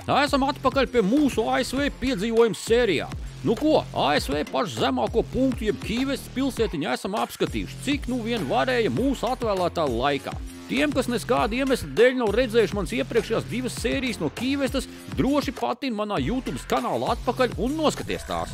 Esam atpakaļ pie mūsu ASV piedzīvojuma sērijām. Nu ko, ASV pašu zemāko punktu jeb Kīvestas pilsētiņu esam apskatījuši, cik nu vien varēja mūsu atvēlētā laikā. Tiem, kas neskāda iemesla dēļ nav redzējuši mans iepriekšējās 2 sērijas no Kīvestas, droši patin manā YouTube kanāla atpakaļ un noskaties tās.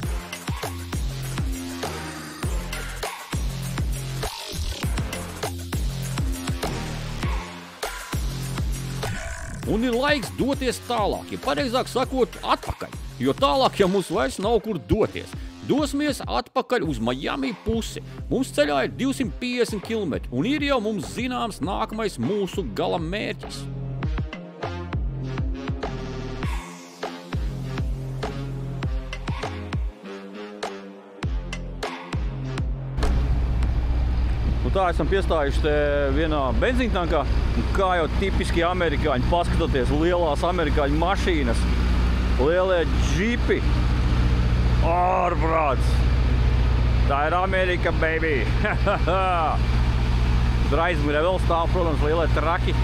Un ir laiks doties tālāk, ja pareizāk sakot, atpakaļ, jo tālāk jau mums vairs nav kur doties. Dosimies atpakaļ uz Miami pusi. Mums ceļā ir 250 km un ir jau mums zināms nākamais mūsu gala mērķis. Nu tā, esam piestājuši te vienā benzīntankā. Kā jau tipiski amerikāņi, paskatoties lielās amerikāņu mašīnas, lielie džipi. Ārprāts! Tā ir Amerika, baby! Tur aizmirē vēl stāv, protams, lielie traki.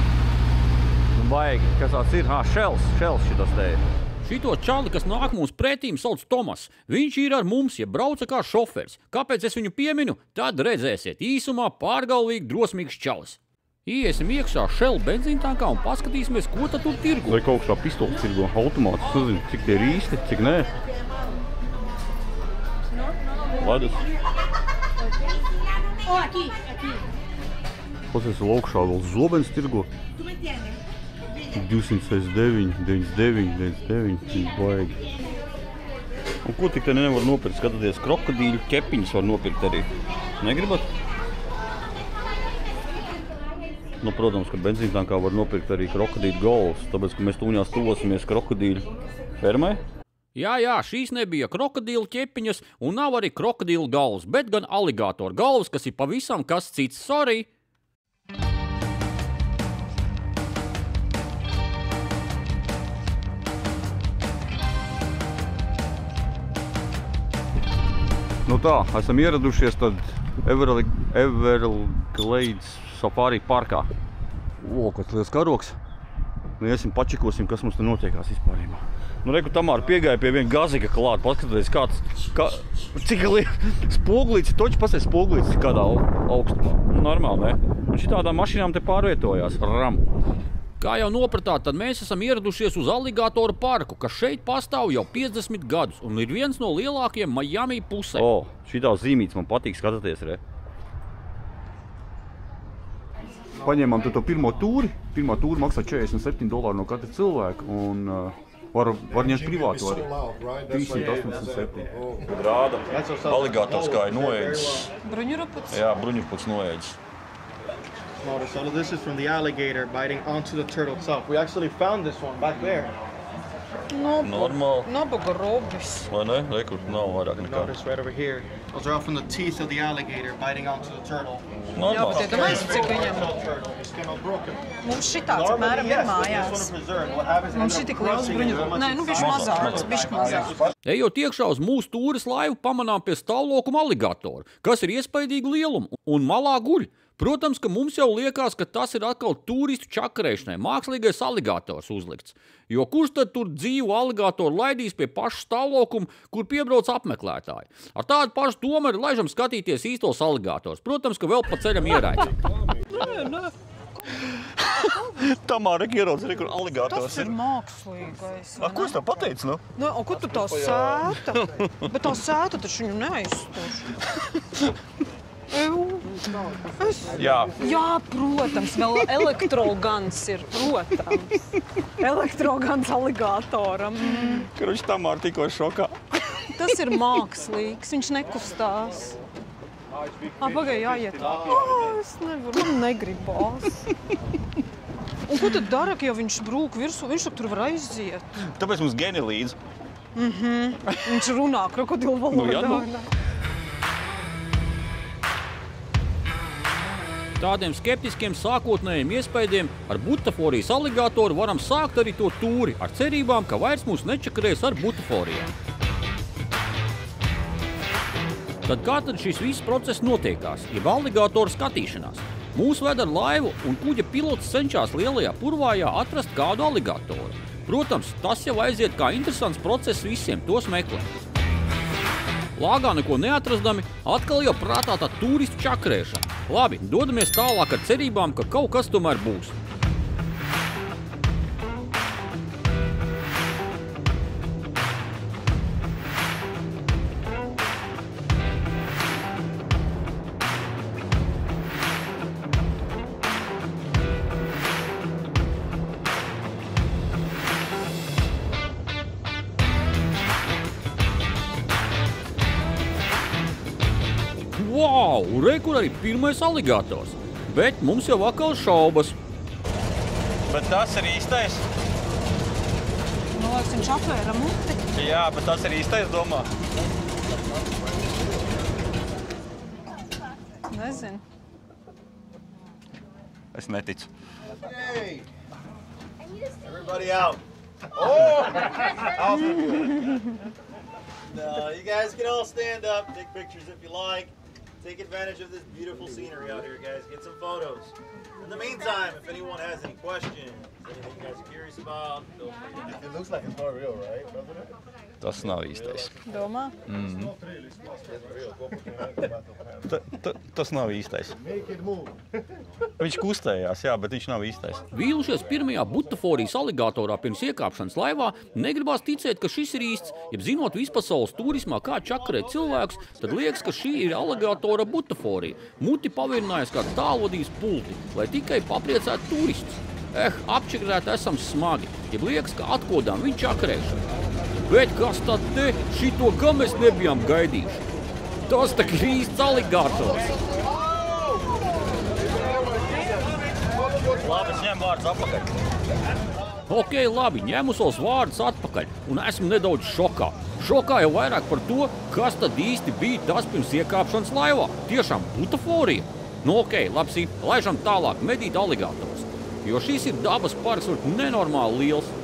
Un baigi, kas tāds ir? Šels šitas te ir. Šito čali, kas nāk mums pretīm, sauc Tomas. Viņš ir ar mums, ja brauca kā šofers. Kāpēc es viņu pieminu? Tad redzēsiet. Īsumā pārgalvīgi drosmīgs čalis. Iesim iekšā Shell benzīntankā un paskatīsimies, ko tad tur tirgo. Vai kaut kā pistoles tirgo automātus, uzzinu, cik tie ir īsti, cik nē. Ledus. Pasies vēl augšā vēl zobens tirgo. 269, 99, 99, baigi. Un ko tik te nevar nopirkt? Skatāties, krokodīļu ķepiņas var nopirkt arī. Negribat? Nu, protams, ka benzīntankā var nopirkt arī krokodīļu galvas, tāpēc, ka mēs tūņās tuvosimies krokodīļu fermai. Jā, šīs nebija krokodīlu ķepiņas un nav arī krokodīlu galvas, bet gan aligātoru galvas, kas ir pavisam kas cits. Sorry! Nu tā, esam ieradušies tad Everglades Safari parkā. O, kāds liels karoks. Nu, iesim pačikosim, kas mums te notiekās vispārībā. Nu, reku Tamāra piegāja pie viena gaziga klāt, paskatoties kāds, cik spoglīts, toķi pasies spoglīts kādā augstumā. Nu, normāli, ne? Un šitādām mašīnām te pārvietojās, ram. Kā jau nopratāt, tad mēs esam ieradušies uz aligātoru parku, kas šeit pastāv jau 50 gadus un ir viens no lielākajiem Miami pusē. O, šitā zīmīts man patīk skatāties, re. Paņēmām to pirmo tūri. Pirmā tūri maksā $47 no katra cilvēka un var ņemt privātu arī. 387. Rāda, aligātors kā ir noēdis. Bruņuruputs? Jā, bruņuruputs noēdis. Notice all of this is from the alligator biting onto the turtle itself. We actually found this one back there. Normāli. Nabaga robis. Vai ne? Rekur, nav vairāk nekā. Notice right over here. Those are all from the teeth of the alligator biting onto the turtle. Jā, bet iedomājies, cik viņam. Mums šitāds apmēram ir mājās. Mums šitik liels bruņuruputs. Nē, nu bišķi mazāk. Ejot iekšā uz mūsu tūres laivu, pamanām pie stāvlaukuma aligātoru, kas ir iespaidīgi lielumu un malā guļ. Protams, ka mums jau liekas, ka tas ir atkal turistu čakarēšanai, mākslīgais aligātors uzlikts. Jo kurš tad tur dzīvu aligātoru laidīs pie paša stāvlaukuma, kur piebrauc apmeklētāji? Ar tādu pašu domu arī laižam skatīties īstos aligātors. Protams, ka vēl pa ceļam ieraic. Nē. Tamāra ierodz, kur aligātors Tas ir mākslīgais. Ko es tev pateicu, nu? Nu, o, kur tu tā sēta? Bet tā sēta taču viņu neaizstur. Jā. Jā, protams, vēl elektrogans ir, protams. Elektrogans aligātoram. Karuši Tamāra tikko šokā. Tas ir mākslīgs, viņš nekustās. Pagai, jāiet. Es nevaru, man negribās. Un ko tad dara, ka jau viņš brūk virsū, viņš tur var aiziet? Tāpēc mums geni līdz. Viņš runā krokodilu valodā. Tādiem skeptiskiem sākotnējiem iespaidiem ar butaforijas aligātoru varam sākt arī to tūri ar cerībām, ka vairs mūs nečakarēs ar butaforijām. Tad kā tad šis viss process notiekās, jeb aligātoru skatīšanās? Mūs ved ar laivu un kuģa pilots cenšas lielajā purvājā atrast kādu aligātoru. Protams, tas jau aiziet kā interesants process visiem, tos meklē. Lāgā neko neatrastami, atkal jau prātā tā turistu čakrēšana. Labi, dodamies tālāk ar cerībām, ka kaut kas tomēr būs. Wow, re, kur arī pirmais aligators. Bet mums jau atkal šaubas. Bet tas ir īstais. Man liekas, viņš atvēra muti. Jā, bet tas ir īstais, domā. Nezinu. Es neticu. Hey! Everybody out. Oh! No, you guys can all stand up, take pictures if you like. Take advantage of this beautiful scenery out here, guys. Get some photos. In the meantime, if anyone has any questions, anything you guys are curious about, feel free. It looks like it's not real, right? Doesn't it? Tas nav īstais. Domā? Tas nav īstais. Viņš kustējās, jā, bet viņš nav īstais. Vīlušies pirmajā butaforijas aligatorā pirms iekāpšanas laivā, negribās ticēt, ka šis ir īsts. Ja zinot vispasaules turismā, kā čakarē cilvēkus, tad liekas, ka šī ir aligatora butaforija. Muti pavirinājās kā tālvadīs pulti, lai tikai papriecētu turistus. Apčakarēt esam smagi, ja liekas, ka atkodām viņu čakarēšanu. Bet kas tad te? Šito gan mēs nebijām gaidījuši. Tas tak ir īsts aligators. Labi, es ņemu vārdus atpakaļ. Ok, labi, ņemu savus vārdus atpakaļ un esmu nedaudz šokā. Šokā jau vairāk par to, kas tad īsti bija tas pirms iekāpšanas laivā. Tiešām butaforija? Nu ok, labi, laižam tālāk medīt aligators, jo šis ir dabas parks un nenormāli liels.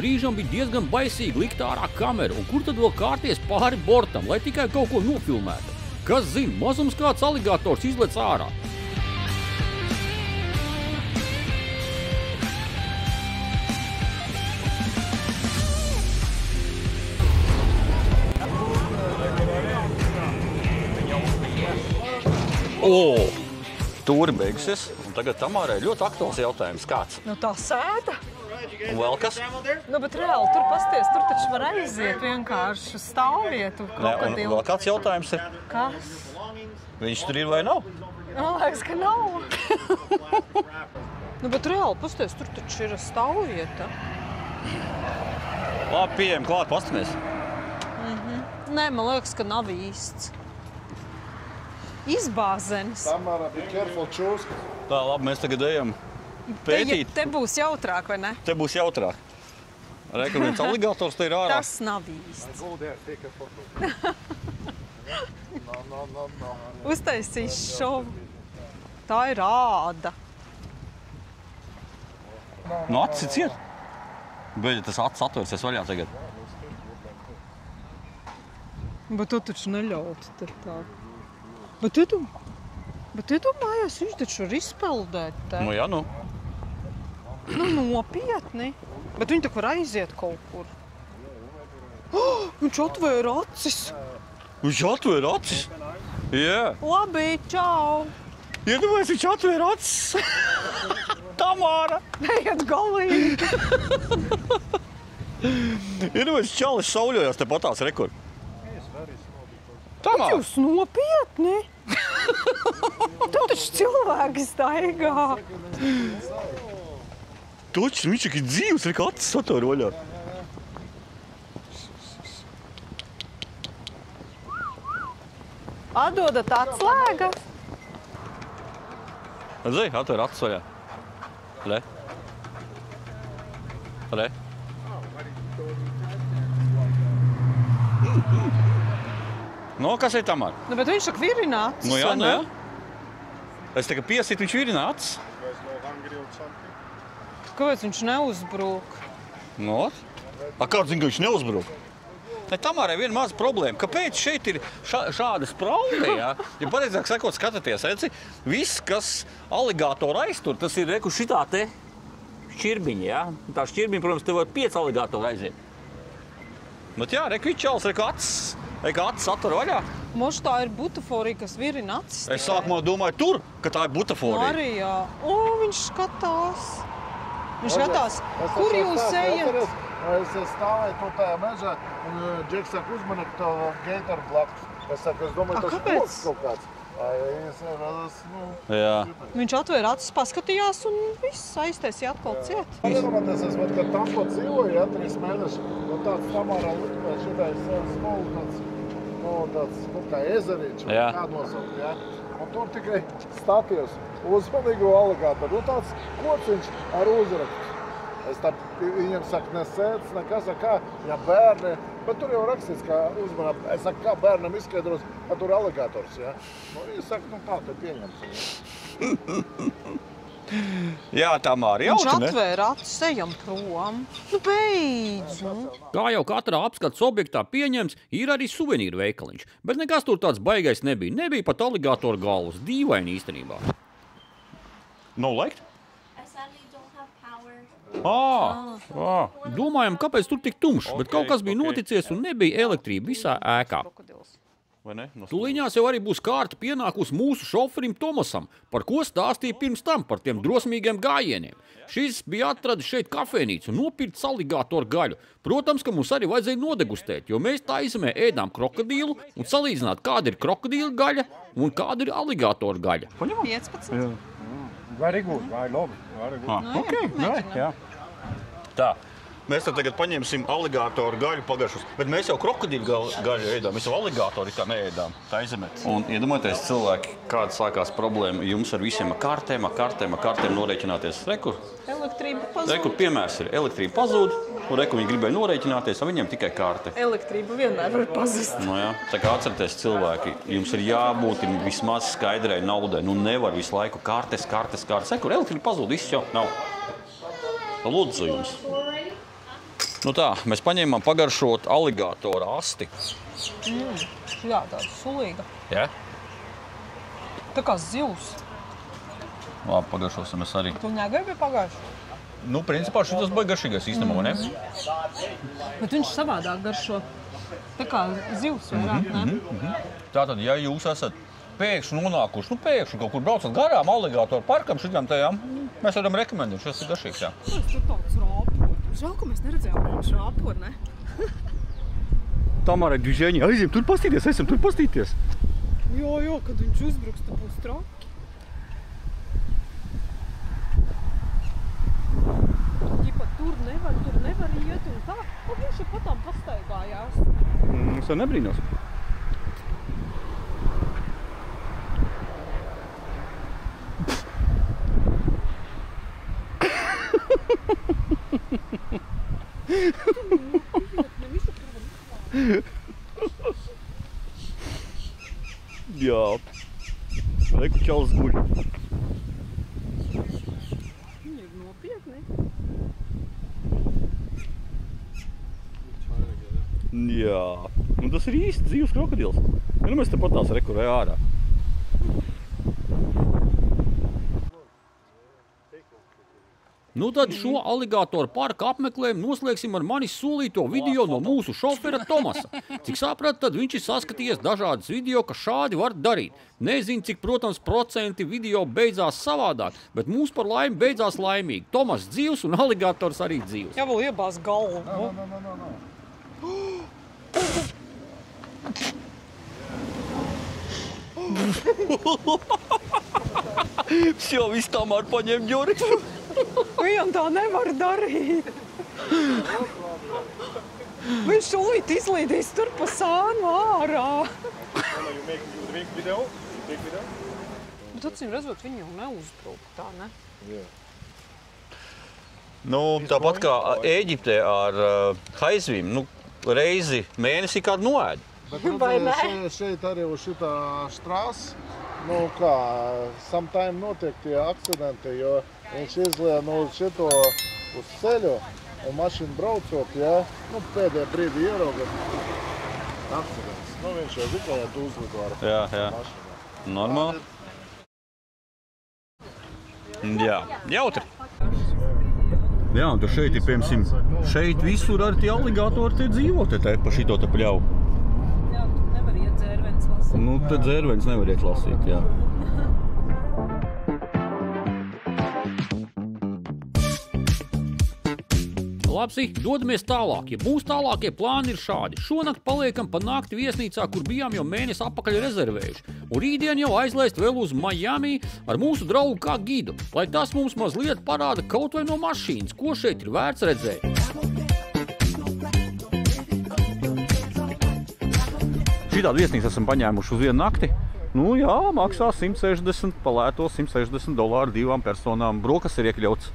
Brīžam bija diezgan baisīgi likt ārā kameru, un kur tad vēl kārties pāri bortam, lai tikai kaut ko nofilmētu? Kas zina, mazums kāds aligators izlec ārā. Tūri beigusies, un tagad Tamārai ļoti aktuāls jautājums. Kāds? Nu tā sēta. Un vēl kas? Nu, bet reāli, tur pasties, tur taču var aiziet vienkārši uz stāvvietu. Nē, un vēl kāds jautājums ir? Kas? Viņš tur ir vai nav? Man liekas, ka nav. Nu, bet reāli, pasties, tur taču ir stāvvieta. Labi, pieejam klāt, pastamies. Nē, man liekas, ka nav īsts. Izbāzenis. Tamara, be careful, choose. Tā, labi, mēs tagad ejam pētīt. Te būs jautrāk, vai ne? Te būs jautrāk. Reku, viens aligators te ir ārā. Tas nav īsts. Go there, take a photo. No. Uztaisīs šovu. Tā ir āda. Nu, acis ir ciet. Beļi, tas acis atvērsies vaļā tagad. Bet tu taču neļautu te tā. Bet iedomājies, viņš taču var izpeldēt te. Nu, jā, nu. Nu, nopietni. Bet viņi tak var aiziet kaut kur. Oh, viņš atvēra acis. Viņš atvēra acis? Jā. Labi, čau. Iedomājies, viņš atvēra acis. Tamāra. Ejiet galīgi. Iedomājies, čalis sauļojās te patās rekord. Tamāra. Jūs nopietni? Tu taču cilvēki staigā. Točs, viņš ir dzīvs, ir kā acis satura vaļā. Atdodat atslēgas? Zai, atver acis vaļā. Re. Re. No, kas ir Tamār? Nu, bet viņš saka virina acis. Nu, jā, vai nu, ne? jā. Es tagad piesītu, viņš virina acis. Kāpēc viņš neuzbrūk? No? A, kāds zina, ka viņš neuzbruk? Ne, Tamārai viena maza problēma. Kāpēc šeit ir šāda spraude, jā? Ja pareizāk sakot, skatāties, redzi, viss, kas aligātoru aiztur, tas ir, reku, šitā te šķirbiņa, jā? Tā šķirbiņa, protams, te var 5 aligātoru aiziet. Bet jā, reku, čals, reku, acis atver vaļā. Moš tā ir butaforija, kas virina acis. Es sākumā domāju tur, ka tā ir butaforija. Arī, jā. O, viņš skatās. Viņš skatās, kur jūs ejat? Es stāvēju tur tajā mežā, un Džeks saka, uzmani to geitaru blakus. Es saku, es domāju, tas koks kaut kāds. Jā. Viņš atvēra acis, paskatījās un viss aiztaisīja atkal ciet. Iedomāties, kad tam, ko dzīvoja, 3 mēneši, un tāds Tamārā likmē šitais smolu, tāds kā ezerīčs, vai kā nosaukt, jā. Un tur tikai staties uzmanīgo aligātoru. Un tāds kociņš ar uzrakstu. Es tā viņam saku, nesēdz, nekas, kā, ja bērni, bet tur jau rakstīts, kā uzmanā, es saku, kā bērnam izskaidros, ka tur aligātors, jā. Nu, viņi saka, nu tā, te pieņems. Jā, Tamāra, Viņš jauki, ne? atvēra acis, ejam prom. Nu, beidz, nu. Kā jau katrā apskates objektā pieņems, ir arī suvenīru veikaliņš, bet nekas tur tāds baigais nebija. Nebija pat aligātoru galvas, dīvaini īstenībā. No likt? Domājam, kāpēc tur tik tumšs, bet kaut kas bija noticies un nebija elektrība visā ēkā. Vai ne? Tūlīņās jau arī būs kārta pienākusi mūsu šoferim Tomasam, par ko stāstīja pirms tam, par tiem drosmīgiem gājieniem. Šis bija atradis šeit kafejnīcu un nopircis aligātoru gaļu. Protams, ka mums arī vajadzēja nodegustēt, jo mēs tā izemē ēdām krokodīlu un salīdzināt, kāda ir krokodīla gaļa un kāda ir aligātoru gaļa. 15. Very good, vai labi. Jā. Tā. Mēs tad tagad paņemsim aligātoru gaļu pagaršus, bet mēs jau krokodīlu gaļu ēdām, mēs jau aligātori tā neēdām, tā izemē. Un iedomājieties, cilvēki, kāda sākās problēma jums ar visiem kartēm norēķināties. Rekur? Elektrība pazūd. Rekur piemērs ir elektrība pazūd, un rekur viņi gribēja norēķināties, un viņiem tikai karte. Elektrība vienmēr var pazust. Nu jā, tā kā atcerieties cilvēki, jums ir jābūt vismaz skaidrai naudai, nu nevar visu laiku kartes. Rekur, elektrība pazūd, viss jau nav. Lūdzu jums. Nu tā, mēs paņēmām pagaršot aligātoru asti. Jā, tāda sulīga. Jā? Tā kā zivs. Labi, pagaršosim mēs arī. Tu negribi pagājuši? Nu, principā šitas baigi garšīgais īstenībā, ne? Bet viņš savādāk garšo. Tā kā zivs vairāk, ne? Tātad, ja jūs esat pēkšņi nonākuši, kaut kur braucat garām aligātoru parkam šitām tajām, mēs varam rekomendēt, šis ir garšīgs, jā. Tas tur tāds rāpot. Žēl, ka mēs neredzējām viņš rāpot, ne? Tamārai Dvižēņi, aiziem tur pastīties, Jā, kad viņš uzbruks, tad būs traki. Ģipa, tur nevar iet un tā. Un viņš ir patām pastaigājās. Mums tā nebrīnos. Jā, reku čalis guļ. Viņi ir nopietni. Jā, un tas ir īsti dzīvs krokodils. Nu, mēs tepat tās rekurē ārā. Nu tad šo aligātoru parka apmeklējumu noslēgsim ar manis solīto video no mūsu šofera Tomasa. Cik sapratu, tad viņš ir saskatījies dažādas video, kas šādi var darīt. Nezinu, cik, protams, procenti video beidzās savādāk, bet mums par laimi beidzās laimīgi. Tomas dzīvs un aligātors arī dzīvs. Jā, vēl iebās galvu. Все, viss Tamāra paņem ģori. Viņam tā nevar darīt. Viņš šulīt izlīdīs tur pa sānu ārā. Bet acīm redzot, viņi jau neuzbruk tā, ne? Nu, tāpat kā Ēģiptē ar haizvīm, nu, reizi mēnesī kādu noēd. Vai ne? Šeit arī uz šitā štrās, nu kā, sometime notiek tie akcidenti, jo viņš izlien no šito uz ceļu un mašīnu braucot, ja, nu pēdējā brīdī ierauga akcidents. Nu viņš jau ziklējāt uzlidu ar mašīnu. Normāli. Jā, jautri. Jā, un tur šeit ir, piemēram, šeit visur arī tie aligātori te dzīvo, te pa šito te pļauju. Jā, tu nevar iet dzērvenes lasīt. Nu, te dzērvenes nevar iet lasīt, jā. Labsi, dodamies tālāk, ja mūsu tālākie plāni ir šādi. Šonakt paliekam pa nakti viesnīcā, kur bijām jau mēnesi apakaļ rezervējuši. Un rītdien jau aizlaist vēl uz Miami ar mūsu draugu kā gidu, lai tas mums mazliet parāda kaut vai no mašīnas, ko šeit ir vērts redzēt. Šitādu viesnīcu esam paņēmuši uz vienu nakti. Nu jā, maksā 160, palēto $160 divām personām. Brokas ir iekļauts.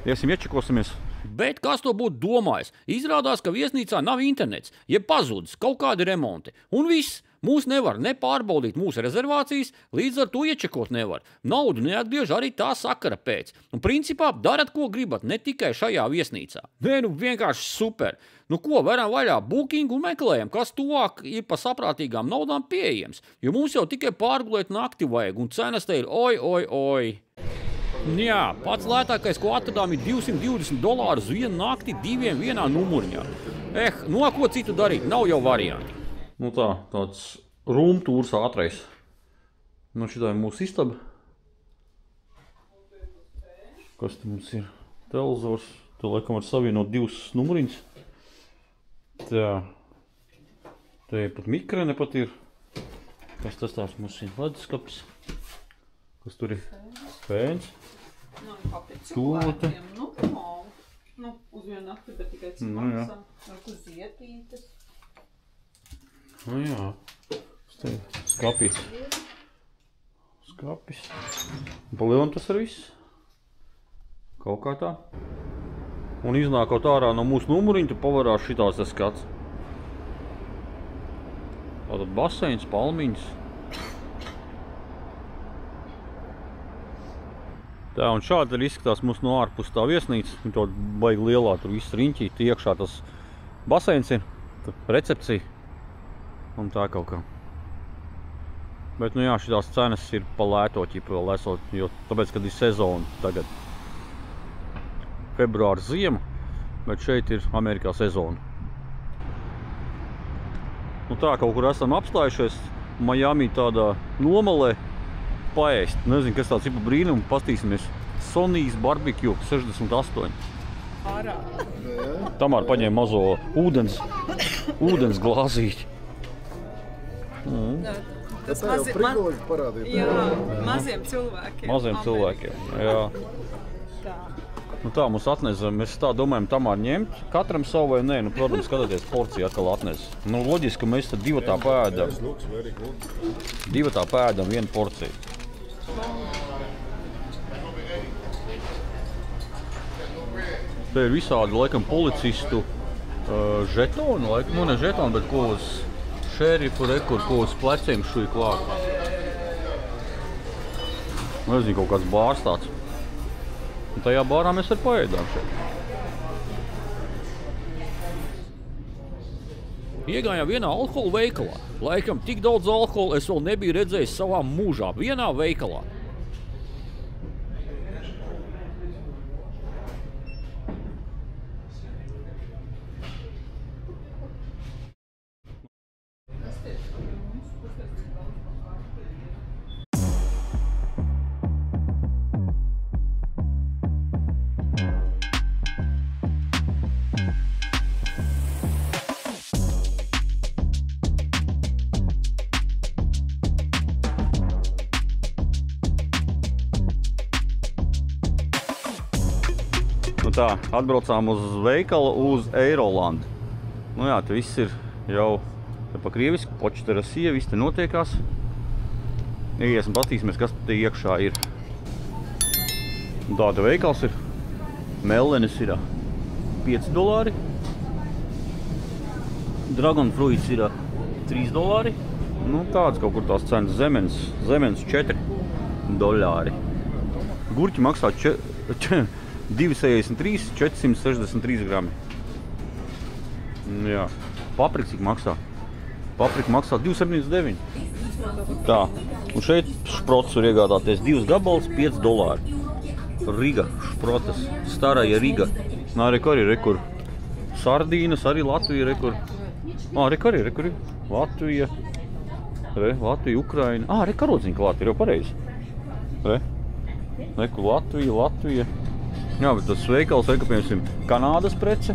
Iesim iečekosimies. Bet kas to būtu domājis? Izrādās, ka viesnīcā nav internets, jeb pazudis kaut kādi remonti. Un viss, mūs nevar ne pārbaudīt mūsu rezervācijas, līdz ar to iečekot nevar. Naudu neatgriež arī tā sakara pēc. Un principā darat, ko gribat, ne tikai šajā viesnīcā. Nē, nu vienkārši super. Nu ko, varam vaļā Booking un meklējam, kas tuvāk ir pa saprātīgām naudām pieejams. Jo mums jau tikai pārgulēt nakti vajag, un cenas te ir oi. Jā, pats lētākais, ko atradām, ir $220 uz vienu nakti diviem vienā numuriņā. Nu, ko citu darīt, nav jau varianti. Nu tā, tāds room tūrs ātrais. Nu šitā ir mūsu istaba. Kas te mums ir? Televizors. Te laikam var savienot divus numuriņus. Tā. Te pat mikrene pat ir. Kas tas tās mums ir? Leduskapis. Kas tur ir? Fēns. Tūlete. Nu, uz vienu nakti, bet tikai cik maksā. Kur zietītes. Nu jā. Skapis. Pa lielam tas ir viss. Kaut kā tā. Un iznākot ārā no mūsu numuriņa, tu pavarās šitās tas skats. Tātad baseins, palmiņas. Tā, un šādi arī izskatās mums no ārpus tā viesnīca. Viņa to baigi lielā, tur viss riņķī. Iekšā tas baseins ir, recepcija. Un tā kaut kā. Bet, nu jā, šitās cenas ir pa lēto ķipu vēl esot, jo tāpēc, kad ir sezona tagad. Februārs ziema, bet šeit ir Amerikā sezona. Nu tā, kaut kur esam apstājušies Miami tādā nomalē. Paēst. Nezinu, kas tāds ir pa brīnumu. Pastīsimies. Sonijas barbecue 68. Tamār paņēma mazo ūdens glāzīti. Tas maziem cilvēkiem. Maziem cilvēkiem, jā. Nu tā, mums atnesa, mēs tā domājam Tamār ņemt. Katram savu vai nē, nu, protams, skatoties porciju atkal atnesa. Nu, loģiski, ka mēs tad divatā pēdam vienu porciju. Te ir visādi, laikam, policistu žetoni, laikam, nu ne žetoni, bet ko uz šerifu rekur, ko uz pleciem šuj klāt. Nezinu, kaut kāds bārs tāds. Un tajā bārā mēs arī paēdām šeit. Iegājām vienā alkohola veikalā. Laikam tik daudz alkohola es vēl nebiju redzējis savā mūžā. Vienā veikalā. Tā, atbraucām uz veikalu uz Eirolandu. Nu jā, te viss ir jau te pa krievisku, Počta Rasija, viss te notiekās. Iesim, patīsimies, kas te iekšā ir. Tāda veikals ir. Mellenes ir $5. Dragon Fruits ir $3. Nu, tāds kaut kur tās cenas zemens $4. Gurķi maksā 2,63, 463 grami. Jā. Paprika cik maksā? Paprika maksā 2,79. Tā. Un šeit šprots var iegādāties 2 gabalus, $5. Riga šprotas. Staraja Riga. Nā, arī rekur. Sardīnas, arī Latvija rekur. Rekur. Latvija. Latvija, Ukraina. Karodziņa klāt, ir jau pareizi. Rekur Latvija. Jā, bet tas veikals, piemēram, Kanādas prece,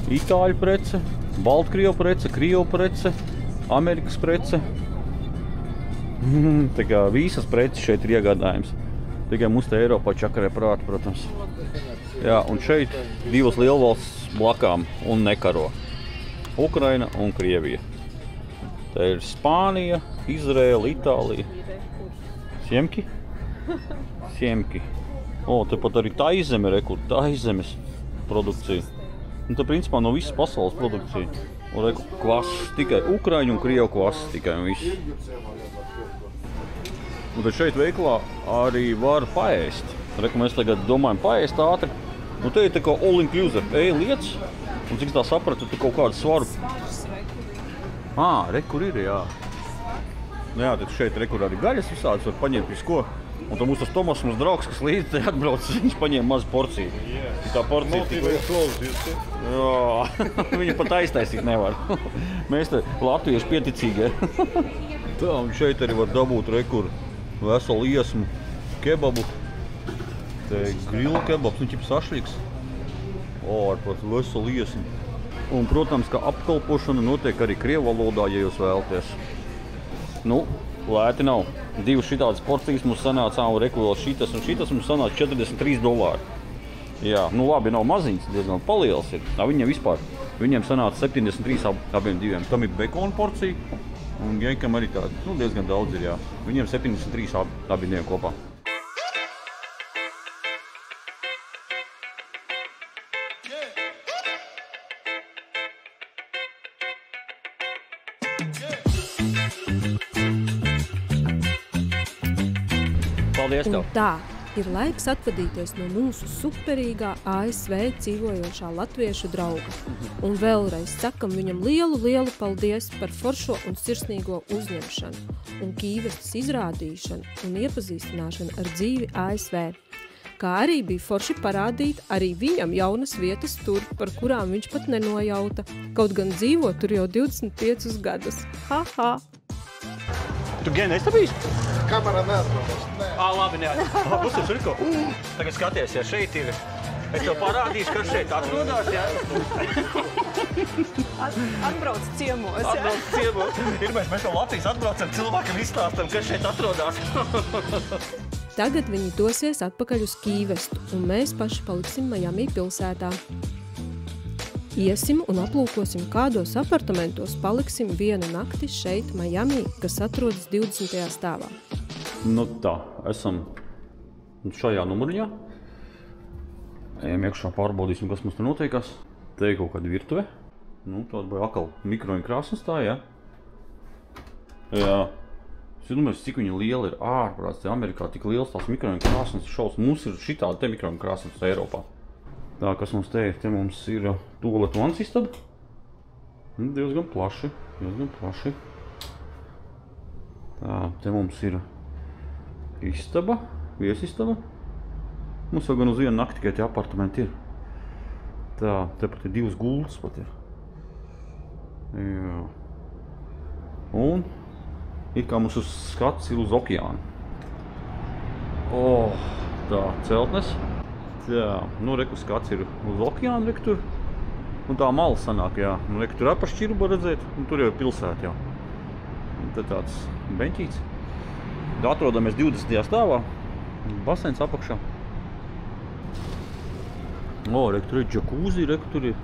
Itāļu prece, Baltkrievu prece, Krievu prece, Amerikas prece. Tā kā visas preces šeit ir iegādājums. Tikai mums te Eiropā čakarē prāti, protams. Jā, un šeit 2 lielvalstis blakām un nekaro. Ukraina un Krievija. Te ir Spānija, Izraela, Itālija. Siemki? Tepat arī Taizeme, rekur, Taizemes produkcija. Un te principā no visas pasaules produkcija. Un rekur, kvass, tikai Ukraiņu un Krievu kvass tikai un viss. Un tad šeit veiklā arī var paēst. Reku, mēs tagad domājam paēst ātri. Nu te ir tā kā all inclusive. Liec, un cik tā sapratu, tu kaut kādu svaru. Rekur ir, jā. Jā, tad šeit rekur arī gaļas visādas var paņemt visko. Un tad mums tas Tomas, mums draugs, kas līdzi te atbrauc, viņš paņēma mazu porciju. Tā porcija tik viņa pat aiztaisīt nevar. Mēs te latvieši pieticīgie. Tā, un šeit arī var dabūt rekur veselu iesmu kebabu. Te grilu kebabs, nu ķip sašļiks. Ar pat veselu iesmu. Un, protams, ka apkalpošana notiek arī krievu valodā, ja jūs vēlaties. Nu, lēti nav. 2 šitādas porcijas mums sanāca, un reku vēl šitas un šitas mums sanāca $43. Jā, nu labi, nav maziņas, diezgan paliels ir. Viņiem sanāca 73 abiem diviem. Tam ir bekona porcija, un Genkam arī tāda, nu diezgan daudz ir, jā. Viņiem 73 abi diviem kopā. Paldies tev! Un tā ir laiks atvadīties no mūsu superīgā ASV dzīvojošā latviešu drauga. Un vēlreiz sakam viņam lielu paldies par foršo un sirsnīgo uzņemšanu un Kīvestas izrādīšanu un iepazīstināšanu ar dzīvi ASV. Kā arī bija forši parādīt arī viņam jaunas vietas tur, par kurām viņš pat nenojauta, kaut gan dzīvo tur jau 25 gadus. Ha! Tu gan esi bijis? Kamera neatrodās. Labi, neatrodās. Būs tur ko? Tagad skaties, ja šeit ir. Es tev parādīšu, kas šeit atrodās, jā? Atbrauc ciemos, jā? Mēs no Latvijas atbraucam cilvēkam izstāstam, kas šeit atrodās. Tagad viņi dosies atpakaļ uz Kīvestu, un mēs paši paliksim Miami pilsētā. Iesim un aplūkosim, kādos apartamentos paliksim vienu nakti šeit, Miami, kas atrodas 20. stāvā. Nu tā, esam šajā numuriņā. Ejam iekšā, pārbaudīsim, kas mums tur notiekās. Te ir kaut kāda virtuve. Nu, tāda bija akal mikroņa krāsnes tā, jā. Jā. Es domāju, cik viņa liela ir ārprāts. Te Amerikā tik liels tās mikroņa krāsnes šaus. Mums ir šitāda te mikroņa krāsnes Eiropā. Tā, kas mums te ir? Te mums ir tualetu vans istaba. Diezgan plaši. Tā, te mums ir istaba, viesistaba. Mums jau gan uz vienu nakti tikai tie apartamenti ir. Tā, te pat ir 2 gultas pat ir. Jā. Un ir kā mums uz skats ir uz okeānu. Tā, celtnes. Jā, nu reku skats ir uz okeānu, reku tur. Un tā mala sanāk, jā. Nu reku tur apašķiru var redzēt, un tur jau ir pilsēta, jā. Un te tāds beņķīts. Atrodamies 20. stāvā, basēns apakšā. O, reku, tur ir džakūzi, reku, tur ir.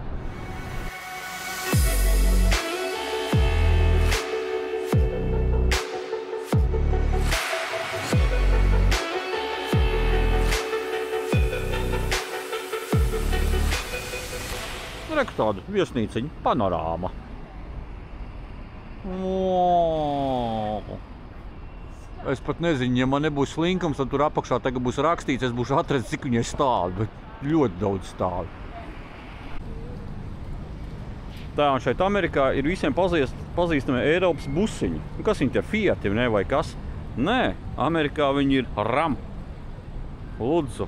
Reku tādu viesnīciņu, panorāma. Es pat nezinu, ja man nebūs slinkums, tad tur apakšā tagad būs rakstīts, es būšu atradzis, cik viņai stāv, bet ļoti daudz stāv. Tā, un šeit Amerikā ir visiem pazīstami Eiropas busiņi. Nu, kas viņi tie Fiati, ne, vai kas? Nē, Amerikā viņi ir RAM. Lūdzu.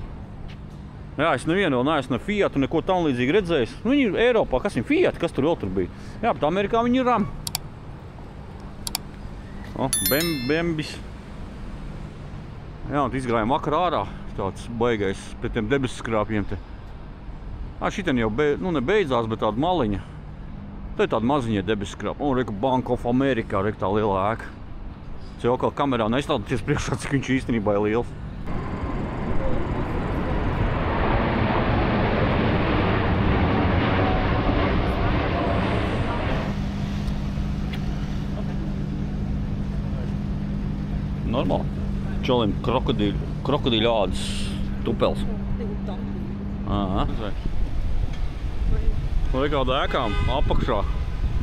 Jā, es nevienu vēl neesmu ne Fiatu, neko tam līdzīgi redzējis. Viņi ir Eiropā, kas viņi Fiati, kas tur vēl tur bija? Jā, bet Amerikā viņi ir RAM. O, Bembis. Jā, un izgājām vakar ārā, tāds baigais pret tiem debesskrāpjiem te. Šitien jau, nu ne beidzās, bet tāda maliņa. Tā ir tāda maziņa debesskrāpa. Un reku Bank of America, reku tā lielā ēka. Tas jau kā kamerā neizstādāties priekšā, cik viņš īstenībā ir liels. Normāli. Čolim krokodīļu ādas tupels. Aha. Un re kāda ēkām apakšā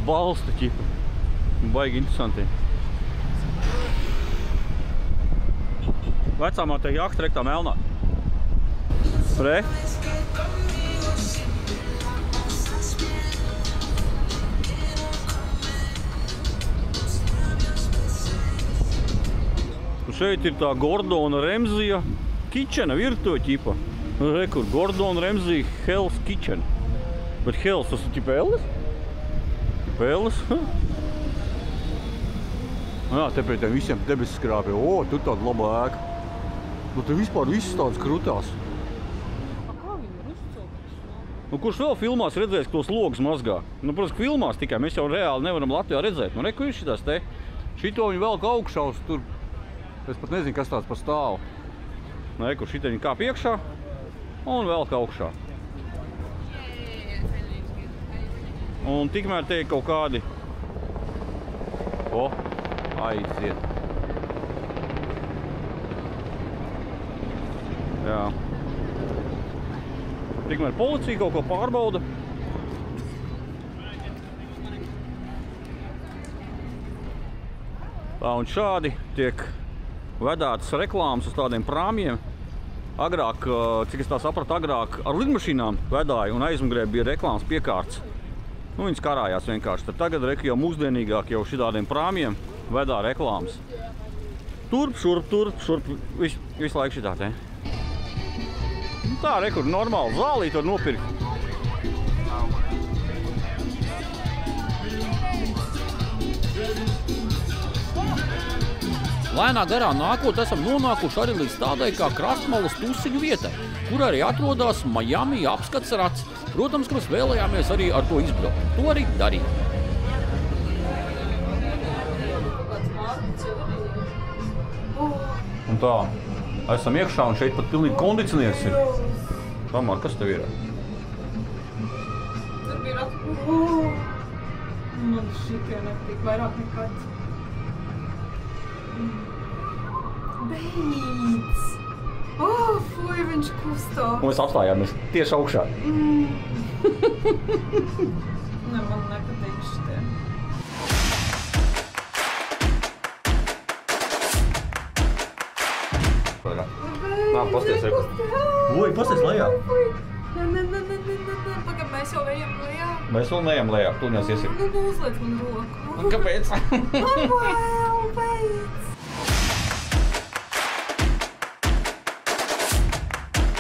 balsta ķipa. Baigi interesanti. Vecāmā te jahta rektā melnā. Re. Šeit ir tā Gordona Ramsaya kitchena virtuve ķipa. Rekur, Gordona Ramsaya Hell's Kitchen. Bet Hell's tas ir ķipa Ellis? Ķipa Ellis? Jā, te pie tiem visiem debesskrāpiem. O, tur tāda laba ēka. Nu, te vispār viss tāds krutās. Kā viņi ir uzcilpis? Nu, kurš vēl filmās redzēs, ka tos logus mazgā? Nu, protams, ka filmās tikai. Mēs jau reāli nevaram Latvijā redzēt. Nu, reku ir šitās te. Šito viņi velk augšā uz tur. Es pat nezinu, kas tāds par stāvu. Nē, kur šitien viņi kāp iekšā un velk augšā. Un tikmēr te ir kaut kādi... O, aiziet. Jā. Tikmēr policija kaut ko pārbauda. Tā, un šādi tiek vedātas reklāmas uz tādiem prāmjiem. Agrāk, cik es tā sapratu, agrāk ar lidmašīnām vedāja un aizmugurē bija reklāmas piekārts. Nu, viņas karājās vienkārši. Tad tagad reku jau mūsdienīgāk jau šitādiem prāmjiem vedā reklāmas. Turp, šurp, visu laiku šitā te. Tā, reku, normāli zālīt var nopirkt. Lēnā garā nākot esam nonākuši arī līdz tādai kā Krastmalas tusiņu vietai, kur arī atrodas Miami apskats rats. Protams, ka mēs vēlējāmies arī ar to izbraukt. To arī darīt. Un tā, esam iekšā un šeit pat pilnīgi kondicionieris ir. Tamār, kas tev ir? Tur bija rats. Man šitie nepatīk vairāk nekad. Beidz! Fuj, viņš kustās. Un mēs apstājāmies tieši augšā. Ne, man nepatīk šitie. Nā, pasties, reku. Ui, pasties lejā. Nē, pagad, mēs jau ejam lejā. Mēs vēl neejam lejā, tu mēs iesim. Nu, uzliec man roku. Un kāpēc? Vēl, beidz!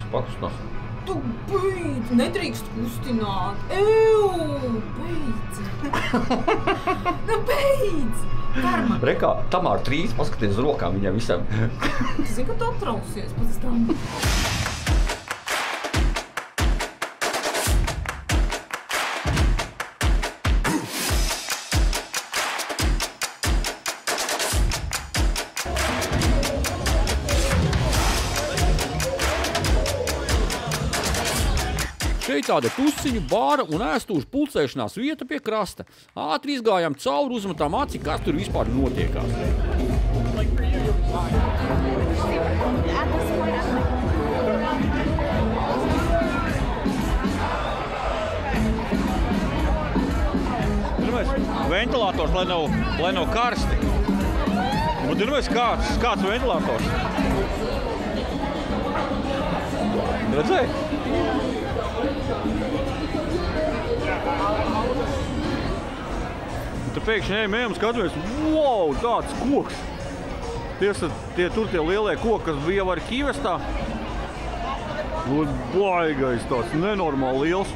Pakustinās. Tu beidz! Nedrīkst kustināt! Ew! Beidz! Nu, beidz! Karma! Rekā, Tamāra trīs, paskaties uz rokām viņam visam. Tu zini, ka tu aptrausies pēc tam. šeit tāda tusiņu, bāra un ēstūšu pulcēšanās vieta pie krasta. Ātri izgājām cauri, uzmetām aci, kas tur vispār notiekās. Ventilators, lai nav karsti. Bet ir kāds ventilators? Redzēji? Tu pēkšņi ejam, skatāmies, wow, tāds koks. Tur tie lielie koki, kas bija var Kīvestā. Baigais tāds, nenormāli liels.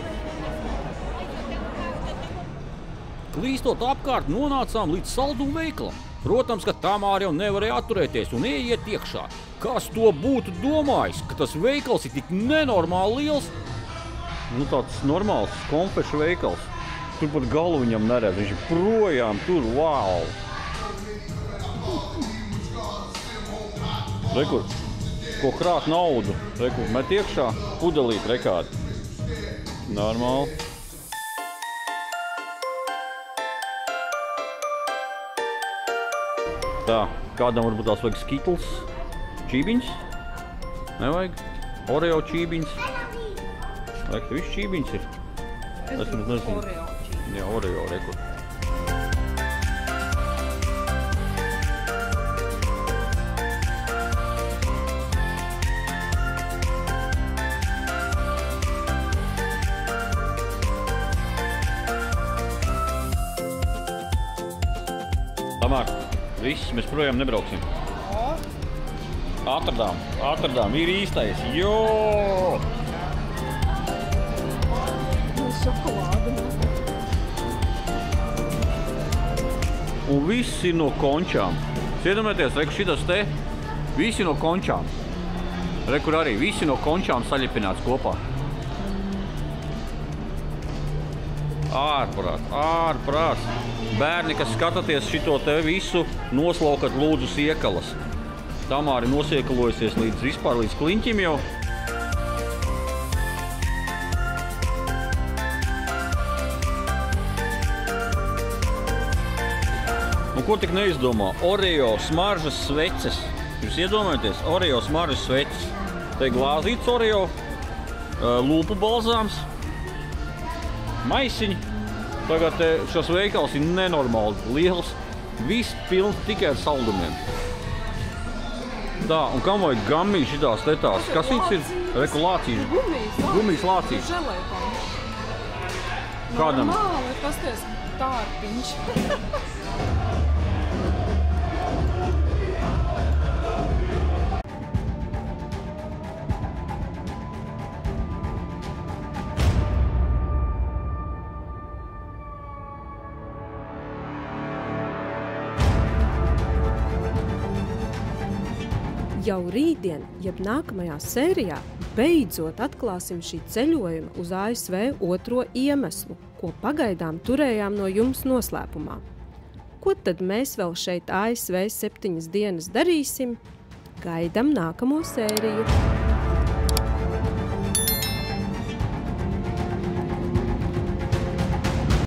Klīstot apkārt, nonācām līdz saldumu veikalam. Protams, ka Tamāra jau nevarēja atturēties un ieiet iekšā. Kas to būtu domājis, ka tas veikals ir tik nenormāli liels? Nu, tāds normāls konfešu veikals. Tur pat galu viņam neredz, viņš ir projām tur, wow! Rekur, ko krāt naudu, rekur, met iekšā, pudelīt rekādi. Normāli. Tā, kādam varbūt tās vajag skitls, čībiņas, nevajag, Oreo čībiņas. Vajag, ka viss čībiņas ir. Es nezinu. Oreo čībiņas. Jā, Oreo, rekur. Tamār, viss, mēs projām nebrauksim. Atradām, ir īstais, jo! Šokolāde. Un viss ir no končām. Iedomājieties, reku šitas te, visi no končām. Rekur arī, visi no končām saļipināts kopā. Ārprāts. Bērni, kas skatāties šito te visu, noslaukat lūdzu siekalas. Tamāra nosiekalojusies līdz kliņķim jau. Un ko tik neizdomā? Oreo smaržas sveces. Jūs iedomājaties? Oreo smaržas sveces. Te glāzīts Oreo, lūpu balzāms, maisiņi. Tagad šos veikals ir nenormāli liels. Viss pilns tikai ar saldumiem. Tā, un kam vajag gammī šitās tetās? Kas viņas ir? Rekulācijas. Gumijas lācīs. Želēpaņš. Kādam? Normāli, pasties, tārpiņš. Jau rītdien, jeb nākamajā sērijā, beidzot atklāsim šī ceļojuma uz ASV otro iemeslu, ko pagaidām turējām no jums noslēpumā. Ko tad mēs vēl šeit ASV 7 dienas darīsim? Gaidam nākamo sēriju!